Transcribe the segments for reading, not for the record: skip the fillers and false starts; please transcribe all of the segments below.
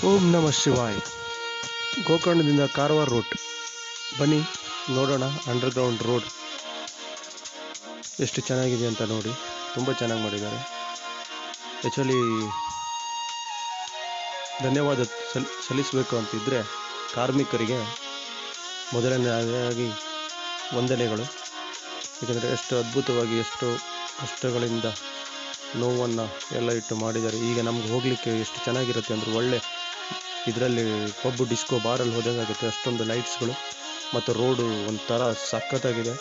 ಓಂ ನಮಃ ಶಿವಾಯ್. ಗೋಕರ್ಣದಿಂದ ಕಾರವಾರ ರೂಟ್ ಬನ್ನಿ ನೋಡೋಣ. ಅಂಡರ್ಗ್ರೌಂಡ್ ರೋಡ್ ಎಷ್ಟು ಚೆನ್ನಾಗಿದೆ ಅಂತ ನೋಡಿ. ತುಂಬ ಚೆನ್ನಾಗಿ ಮಾಡಿದ್ದಾರೆ. ಆ್ಯಕ್ಚುಲಿ ಧನ್ಯವಾದ ಸಲ್ಲಿಸಬೇಕು ಅಂತಿದ್ದರೆ ಕಾರ್ಮಿಕರಿಗೆ ಮೊದಲನೇದಾಗಿ ವಂದನೆಗಳು. ಏಕೆಂದರೆ ಎಷ್ಟು ಅದ್ಭುತವಾಗಿ ಎಷ್ಟು ಕಷ್ಟಗಳಿಂದ ನೋವನ್ನು ಎಲ್ಲ ಇಟ್ಟು ಮಾಡಿದ್ದಾರೆ. ಈಗ ನಮ್ಗೆ ಹೋಗಲಿಕ್ಕೆ ಎಷ್ಟು ಚೆನ್ನಾಗಿರುತ್ತೆ ಅಂದರೆ ಒಳ್ಳೆ ಇದರಲ್ಲಿ ಪಬ್ಬು ಡಿಸ್ಕೋ ಬಾರಲ್ಲಿ ಹೋದಾಗುತ್ತೆ. ಅಷ್ಟೊಂದು ಲೈಟ್ಸ್ಗಳು ಮತ್ತು ರೋಡು ಒಂಥರ ಸಖತ್ತಾಗಿದೆ.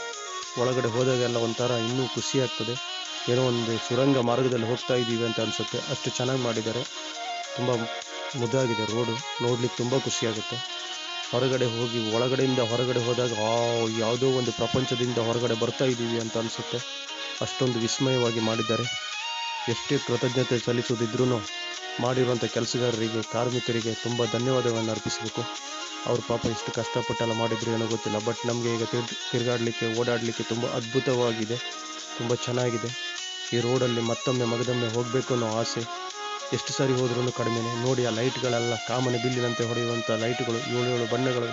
ಒಳಗಡೆ ಹೋದಾಗೆಲ್ಲ ಒಂಥರ ಇನ್ನೂ ಖುಷಿ ಆಗ್ತದೆ. ಏನೋ ಒಂದು ಸುರಂಗ ಮಾರ್ಗದಲ್ಲಿ ಹೋಗ್ತಾ ಇದ್ದೀವಿ ಅಂತ ಅನಿಸುತ್ತೆ. ಅಷ್ಟು ಚೆನ್ನಾಗಿ ಮಾಡಿದ್ದಾರೆ. ತುಂಬ ಮುದ್ದಾಗಿದೆ ರೋಡು. ನೋಡ್ಲಿಕ್ಕೆ ತುಂಬ ಖುಷಿಯಾಗುತ್ತೆ. ಹೊರಗಡೆ ಹೋಗಿ ಒಳಗಡೆಯಿಂದ ಹೊರಗಡೆ ಹೋದಾಗ ಯಾವುದೋ ಒಂದು ಪ್ರಪಂಚದಿಂದ ಹೊರಗಡೆ ಬರ್ತಾ ಇದ್ದೀವಿ ಅಂತ ಅನಿಸುತ್ತೆ. ಅಷ್ಟೊಂದು ವಿಸ್ಮಯವಾಗಿ ಮಾಡಿದ್ದಾರೆ. ಎಷ್ಟೇ ಕೃತಜ್ಞತೆ ಸಲ್ಲಿಸೋದಿದ್ರೂ ಮಾಡಿರುವಂಥ ಕೆಲಸಗಾರರಿಗೆ ಕಾರ್ಮಿಕರಿಗೆ ತುಂಬ ಧನ್ಯವಾದಗಳನ್ನು ಅರ್ಪಿಸಬೇಕು. ಅವ್ರ ಪಾಪ ಎಷ್ಟು ಕಷ್ಟಪಟ್ಟೆಲ್ಲ ಮಾಡಿದ್ರು ಏನೋ ಗೊತ್ತಿಲ್ಲ. ಬಟ್ ನಮಗೆ ಈಗ ತಿರುಗಾಡಲಿಕ್ಕೆ ಓಡಾಡಲಿಕ್ಕೆ ತುಂಬ ಅದ್ಭುತವಾಗಿದೆ. ತುಂಬ ಚೆನ್ನಾಗಿದೆ. ಈ ರೋಡಲ್ಲಿ ಮತ್ತೊಮ್ಮೆ ಮಗದೊಮ್ಮೆ ಹೋಗಬೇಕು ಅನ್ನೋ ಆಸೆ. ಎಷ್ಟು ಸಾರಿ ಹೋದ್ರೂ ಕಡಿಮೆನೇ. ನೋಡಿ ಆ ಲೈಟ್ಗಳೆಲ್ಲ ಕಾಮನೆ ಬಿಲ್ಲಿನಂತೆ ಹೊಡೆಯುವಂಥ ಲೈಟ್ಗಳು, 7 ಬಣ್ಣಗಳು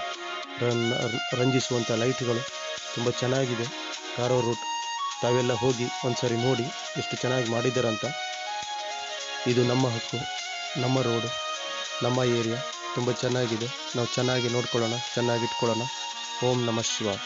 ರಂಜಿಸುವಂಥ ಲೈಟ್ಗಳು ತುಂಬ ಚೆನ್ನಾಗಿದೆ. ಕಾರವಾರ ರೂಟ್ ತಾವೆಲ್ಲ ಹೋಗಿ ಒಂದ್ಸರಿ ನೋಡಿ ಎಷ್ಟು ಚೆನ್ನಾಗಿ ಮಾಡಿದ್ದಾರಂತ. ಇದು ನಮ್ಮ ಹಕ್ಕು, ನಮ್ಮ ರೋಡು, ನಮ್ಮ ಏರಿಯಾ. ತುಂಬ ಚೆನ್ನಾಗಿದೆ. ನಾವು ಚೆನ್ನಾಗಿ ನೋಡ್ಕೊಳ್ಳೋಣ, ಚೆನ್ನಾಗಿ ಇಟ್ಕೊಳ್ಳೋಣ. ಓಂ ನಮಃ ಶಿವಾಯ.